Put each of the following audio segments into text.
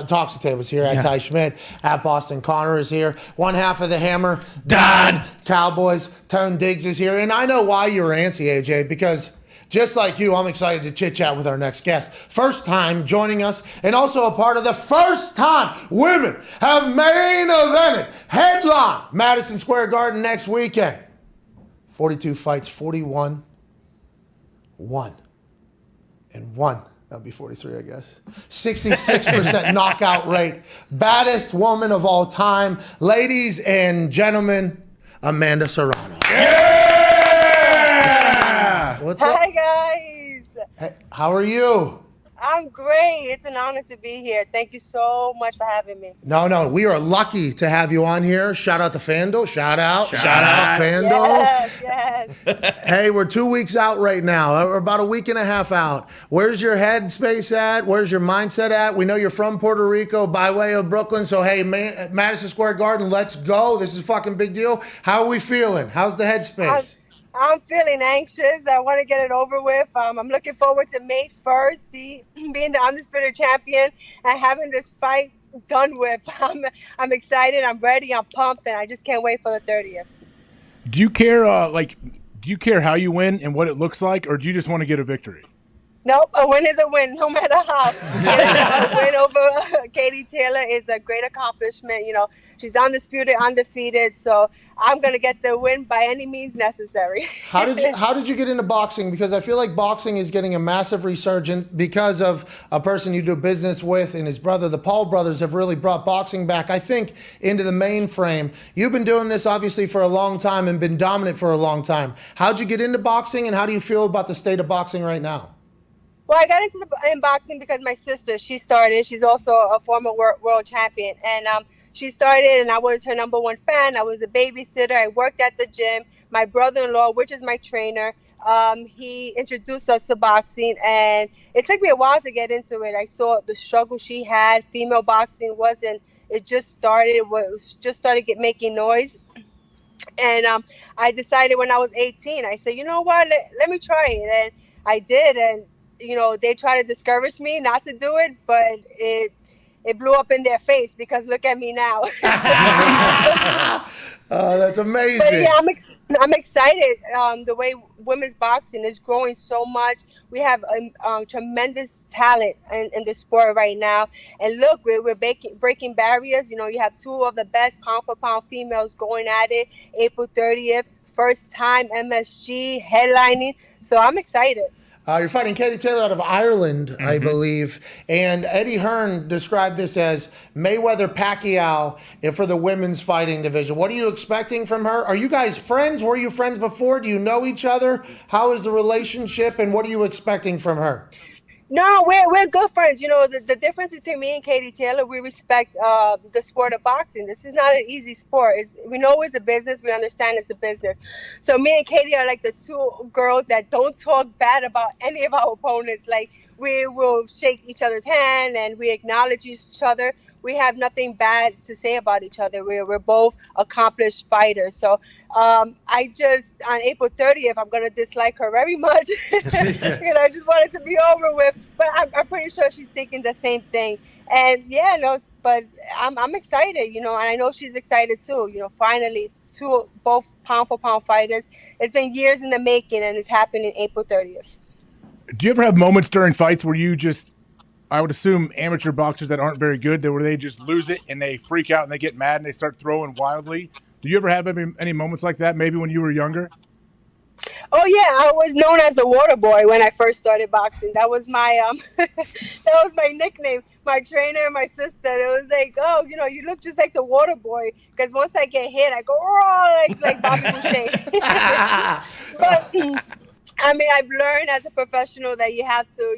Talks the Tables here at Ty Schmidt, at Boston Connor is here. One half of the Hammer, Don Cowboys, Tone Diggs is here. And I know why you were antsy, AJ, because just like you, I'm excited to chit-chat with our next guest. First time joining us, and also a part of the first time women have main evented, headline, Madison Square Garden next weekend. 42 fights, 41, 1, and 1. That'll be 43, I guess. 66% knockout rate. Baddest woman of all time. Ladies and gentlemen, Amanda Serrano. Yeah! What's up? Hi, guys. Hey, how are you? I'm great. It's an honor to be here. Thank you so much for having me. No, we are lucky to have you on here. Shout out to FanDuel. Shout out FanDuel. Yes. Hey, we're 2 weeks out right now. We're about a week and a half out. Where's your headspace at? Where's your mindset at? We know you're from Puerto Rico by way of Brooklyn. So, hey, Madison Square Garden, let's go. This is a fucking big deal. How are we feeling? How's the headspace? I'm feeling anxious. I want to get it over with. I'm looking forward to May 1st, being the undisputed champion and having this fight done with. I'm excited. I'm ready. I'm pumped, and I just can't wait for the 30th. Do you care? Do you care how you win and what it looks like, or do you just want to get a victory? Nope, a win is a win, no matter how. A win over Katie Taylor is a great accomplishment. You know, she's undisputed, undefeated. So I'm gonna get the win by any means necessary. How did you get into boxing? Because I feel like boxing is getting a massive resurgence because of a person you do business with and his brother. The Paul brothers have really brought boxing back, I think, into the mainframe. You've been doing this obviously for a long time and been dominant for a long time. How'd you get into boxing, and how do you feel about the state of boxing right now? Well, I got into boxing because my sister, she started. She's also a former world champion. And she started, and I was her number one fan. I was a babysitter. I worked at the gym. My brother-in-law, which is my trainer, he introduced us to boxing. And it took me a while to get into it. I saw the struggle she had. Female boxing wasn't. It just started. Making noise. And I decided when I was 18, I said, you know what, let me try it. And I did. And you know, they try to discourage me not to do it, but it blew up in their face because look at me now. Oh, that's amazing. But yeah, I'm excited. The way women's boxing is growing so much. We have tremendous talent in the sport right now. And look, we're breaking barriers. You know, you have two of the best pound-for-pound females going at it. April 30th, first time MSG headlining. So I'm excited. You're fighting Katie Taylor out of Ireland, I believe. And Eddie Hearn described this as Mayweather-Pacquiao for the women's fighting division. What are you expecting from her? Are you guys friends? Were you friends before? Do you know each other? How is the relationship, and what are you expecting from her? No, we're good friends. You know, the difference between me and Katie Taylor, we respect the sport of boxing. This is not an easy sport. We know it's a business. We understand it's a business. So me and Katie are like the two girls that don't talk bad about any of our opponents. Like, we will shake each other's hand and we acknowledge each other. We have nothing bad to say about each other. We're both accomplished fighters. So on April 30th, I'm going to dislike her very much. I just want it to be over with. But I'm pretty sure she's thinking the same thing. And but I'm excited, and I know she's excited too. Finally, both pound for pound fighters. It's been years in the making, and it's happening April 30th. Do you ever have moments during fights where you I would assume amateur boxers that aren't very good, where they just lose it and they freak out and they get mad and they start throwing wildly? Do you ever have any moments like that, maybe when you were younger? Oh yeah, I was known as the Water Boy when I first started boxing. That was my nickname. My trainer, my sister, it was like, oh, you look just like the Water Boy. Because once I get hit, I go, oh, like Bobby Boucher. But I've learned as a professional that you have to,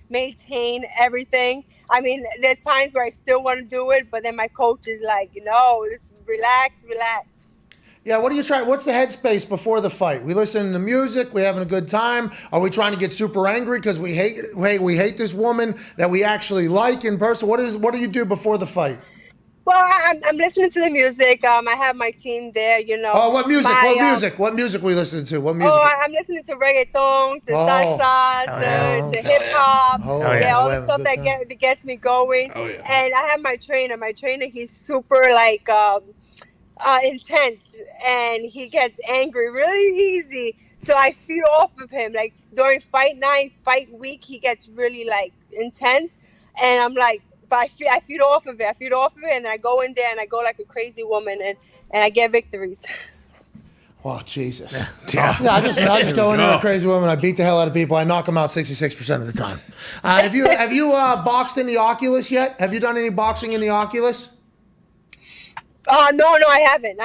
maintain everything. There's times where I still want to do it, but then my coach is like, just relax. Yeah, what are you trying? What's the headspace before the fight? We listening to music, we having a good time. Are we trying to get super angry because we hate this woman that we actually like in person? What do you do before the fight? Well, I'm listening to the music. I have my team there, you know. Oh, what music? My, What music? What music we listening to? What music? Oh, I'm listening to reggaeton, to salsa, to hip hop. Oh, yeah, all we the have a stuff good that time. that gets me going. Oh, yeah. And I have my trainer. My trainer, he's super like intense, and he gets angry really easy. So I feed off of him. Like during fight night, fight week, he gets really like intense, and I'm like, but I feed off of it. I feed off of it, and then I go in there and I go like a crazy woman, and I get victories. Oh, Jesus. Yeah. Yeah, I just go in there, a crazy woman. I beat the hell out of people. I knock them out 66% of the time. Have you boxed in the Oculus yet? Have you done any boxing in the Oculus? No, I haven't.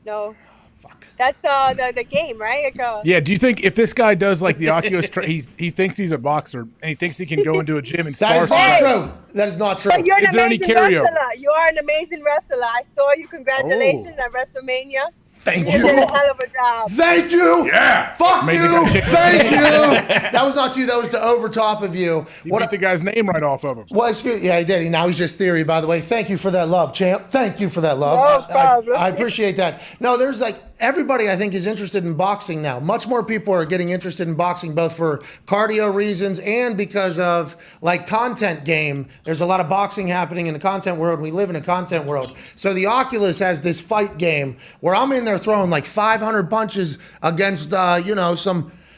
No. Fuck. That's the game, right? Like, Yeah. Do you think if this guy does like the Oculus, he thinks he's a boxer and he thinks he can go into a gym and That spar is not somebody? true. That is not true. But you're an Is there any amazing carryover? wrestler. You are an amazing wrestler. I saw you. Congratulations at WrestleMania. Thank You you. did a hell of a job. Thank you. Yeah. Fuck Amazing you. guy. Thank you. That was not you. That was the over top of you. You beat the guy's name right off of him. Well, excuse, yeah, he did. Now he's just theory, by the way. Thank you for that love, champ. Thank you for that love. No problem. I appreciate that. No, there's like everybody I think is interested in boxing now. Much more people are getting interested in boxing, both for cardio reasons and because of like content game. There's a lot of boxing happening in the content world. We live in a content world. So the Oculus has this fight game where I'm in there throwing like 500 punches against,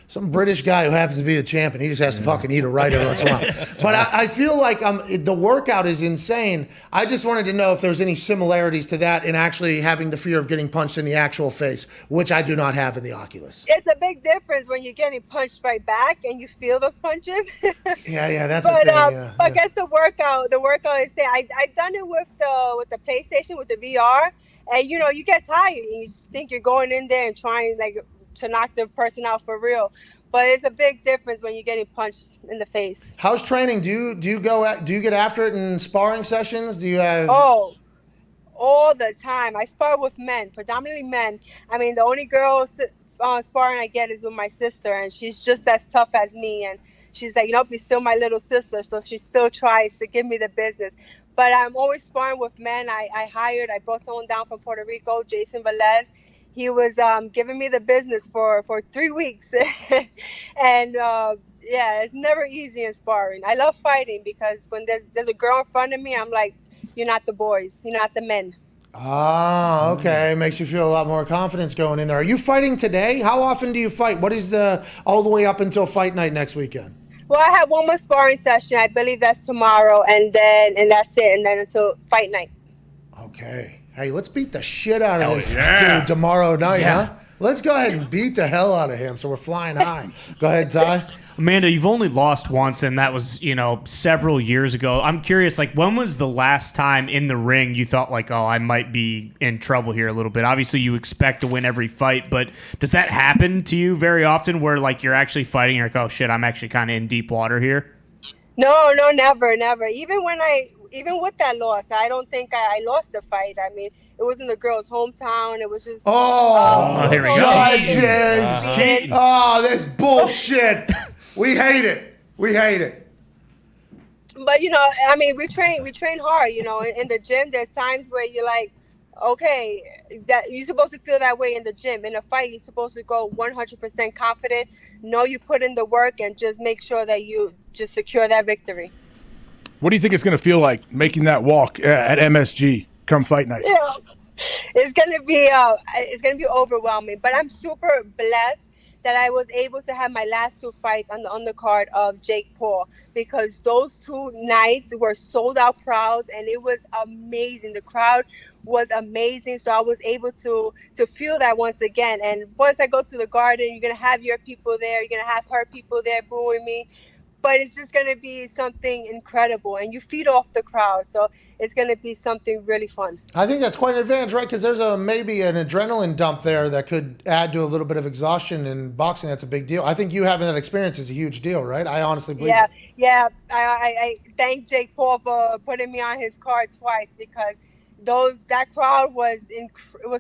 some British guy who happens to be the champ, and he just has to fucking eat it right every once in a while. But I feel like the workout is insane. I just wanted to know if there's any similarities to that in actually having the fear of getting punched in the actual face, which I do not have in the Oculus. It's a big difference when you're getting punched right back and you feel those punches. Yeah, that's But the thing. Yeah, I guess the workout is there. I've done it with the PlayStation, with the VR, and you get tired and you think you're going in there and trying like to knock the person out for real. But it's a big difference when you're getting punched in the face. How's training? Do you get after it in sparring sessions? Do you have? Oh, all the time. I spar with men, predominantly men. I mean, the only girl sparring I get is with my sister, and she's just as tough as me. And she's like, you're still my little sister, so she still tries to give me the business. But I'm always sparring with men. I brought someone down from Puerto Rico, Jason Velez. He was giving me the business for 3 weeks. And it's never easy in sparring. I love fighting because when there's a girl in front of me, I'm like, you're not the boys, you're not the men. Ah, okay. Makes you feel a lot more confidence going in there. Are you fighting today? How often do you fight? What is all the way up until fight night next weekend? Well, I have one more sparring session. I believe that's tomorrow, and that's it, and then until fight night. Okay. Hey, let's beat the shit out of this yeah. dude tomorrow night, huh? Let's go ahead and beat the hell out of him so we're flying high. Go ahead, Ty. Amanda, you've only lost once, and that was, several years ago. I'm curious, like, when was the last time in the ring you thought, like, oh, I might be in trouble here a little bit? Obviously, you expect to win every fight, but does that happen to you very often where, like, you're actually fighting, you're like, oh, shit, I'm actually kind of in deep water here? No, never. Even with that loss, I don't think I lost the fight. I mean, it was in the girl's hometown. It was just... here we go. Judges. Oh, this bullshit. We hate it. But, I mean, we train hard, in the gym. There's times where you're like, okay, that you're supposed to feel that way in the gym. In a fight, you're supposed to go 100% confident, know you put in the work, and just make sure that you just secure that victory. What do you think it's going to feel like making that walk at MSG come fight night? Yeah, it's gonna be overwhelming. But I'm super blessed that I was able to have my last 2 fights on the undercard of Jake Paul, because those 2 nights were sold out crowds, and it was amazing. The crowd was amazing, so I was able to feel that once again. And once I go to the Garden, you're gonna have your people there, you're gonna have her people there booing me. But it's just going to be something incredible, and you feed off the crowd. So it's going to be something really fun. I think that's quite an advantage, right? Because there's maybe an adrenaline dump there that could add to a little bit of exhaustion in boxing. That's a big deal. I think you having that experience is a huge deal, right? I honestly believe it. Yeah. I thank Jake Paul for putting me on his card twice, because that crowd was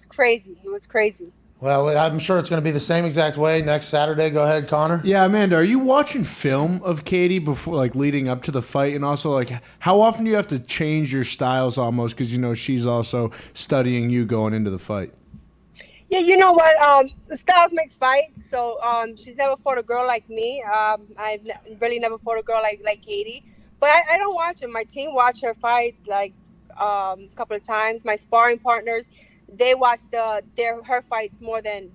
crazy. It was crazy. Well, I'm sure it's going to be the same exact way next Saturday. Go ahead, Connor. Yeah, Amanda, are you watching film of Katie before, like, leading up to the fight? And also, like, how often do you have to change your styles almost because, you know, she's also studying you going into the fight? Yeah, you know what? Styles makes fights. So she's never fought a girl like me. I've really never fought a girl like Katie. But I don't watch her. My team watch her fight like a couple of times. My sparring partners, they watch her fights more than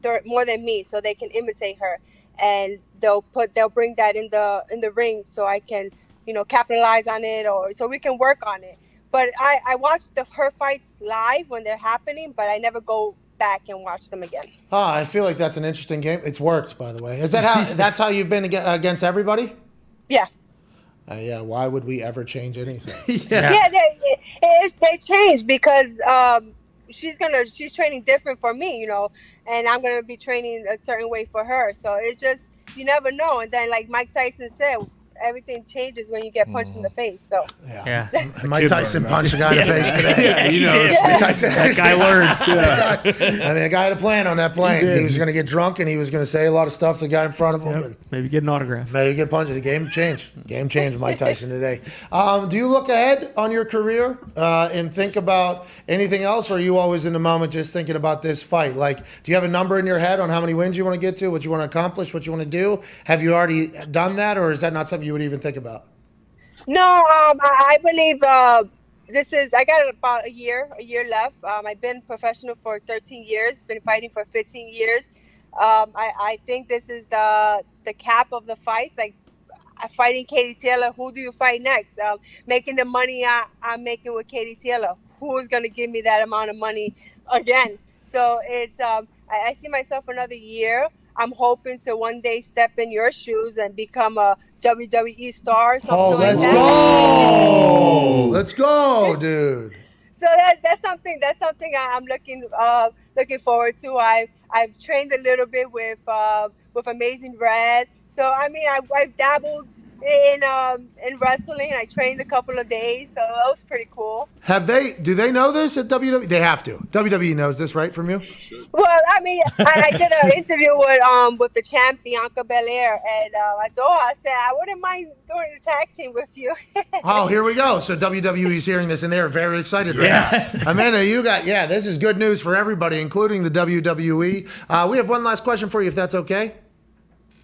me, so they can imitate her, and they'll bring that in the ring, so I can, you know, capitalize on it, or so we can work on it. But I watch her fights live when they're happening, but I never go back and watch them again. Oh, I feel like that's an interesting game. It's worked, by the way. Is that how? That's how you've been against everybody? Yeah. Yeah. Why would we ever change anything? Yeah. They changed because she's training different for me, you know, and I'm gonna be training a certain way for her. So it's just, you never know. And then, like Mike Tyson said, everything changes when you get punched in the face. So Yeah. Mike Tyson punched a guy in the face today. Yeah, you know. Mike Tyson, That guy learned. I mean, a guy had a plan on that plane. He was going to get drunk and he was going to say a lot of stuff to the guy in front of him. And Maybe get an autograph. maybe get punched. The game changed. Game changed Mike Tyson today. Do you look ahead on your career and think about anything else, or are you always in the moment just thinking about this fight? Like, do you have a number in your head on how many wins you want to get to, what you want to accomplish, what you want to do? Have you already done that, or is that not something you would even think about? no, I believe I got about a year left. I've been professional for 13 years, been fighting for 15 years. I think this is the cap of the fights. Like, fighting Katie Taylor, who do you fight next? Making the money I'm making with Katie Taylor, who is going to give me that amount of money again? So it's I see myself another year. I'm hoping to one day step in your shoes and become a WWE star. Oh, let's like go! Let's go, dude. So that's something I'm looking forward to. I've trained a little bit with Amazing Red. So I mean, I've dabbled in wrestling. I trained a couple of days, so that was pretty cool. Do they know this at WWE? They have to. WWE knows this, right, from you? Well, I mean, I did an interview with the champ Bianca Belair, and I said I wouldn't mind doing a tag team with you. Oh, here we go. So WWE's hearing this, and they're very excited right now. Amanda, this is good news for everybody, including the WWE. We have one last question for you, if that's okay.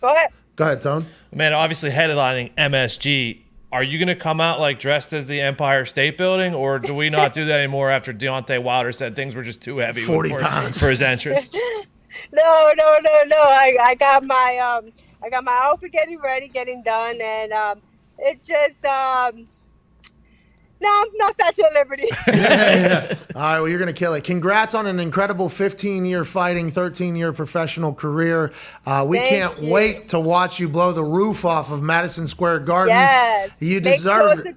Go ahead. Go ahead, Tone. Man, obviously headlining MSG. Are you going to come out like dressed as the Empire State Building, or do we not do that anymore after Deontay Wilder said things were just too heavy 40 pounds for his entrance? No. I got my outfit getting ready, getting done, and it just no Statue of Liberty. All right, well, you're going to kill it. Congrats on an incredible 15-year fighting, 13-year professional career. We can't wait to watch you blow the roof off of Madison Square Garden. Yes. You deserve it.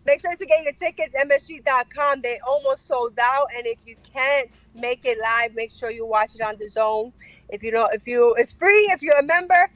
Make sure to get your tickets, MSG.com. They almost sold out, and if you can't make it live, make sure you watch it on the Zone. It's free if you're a member.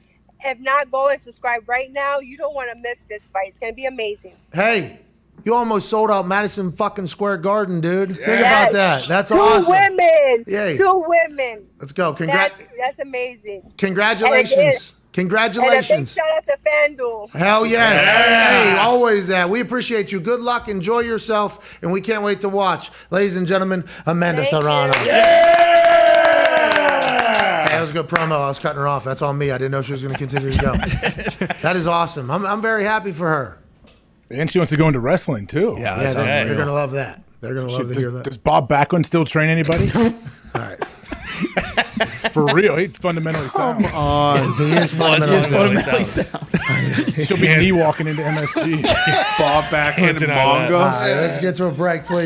If not, go and subscribe right now. You don't want to miss this fight. It's going to be amazing. Hey, you almost sold out Madison fucking Square Garden, dude. Think about that. That's awesome. Women. Yay. 2 women. Let's go. That's amazing. Congratulations. Congratulations. And a big shout out to FanDuel. Hell yes. Hey, always that. We appreciate you. Good luck. Enjoy yourself. And we can't wait to watch. Ladies and gentlemen, Amanda Serrano. That was a good promo. I was cutting her off. That's on me. I didn't know she was going to continue to go. That is awesome. I'm very happy for her. And she wants to go into wrestling, too. Yeah, they're going to love that. They're going to love to hear that. Does Bob Backlund still train anybody? All right. For real, he's fundamentally sound. He is fundamentally sound. She'll be knee walking into MSG. Bob Backlund and Mongo. All right, let's get to a break, please.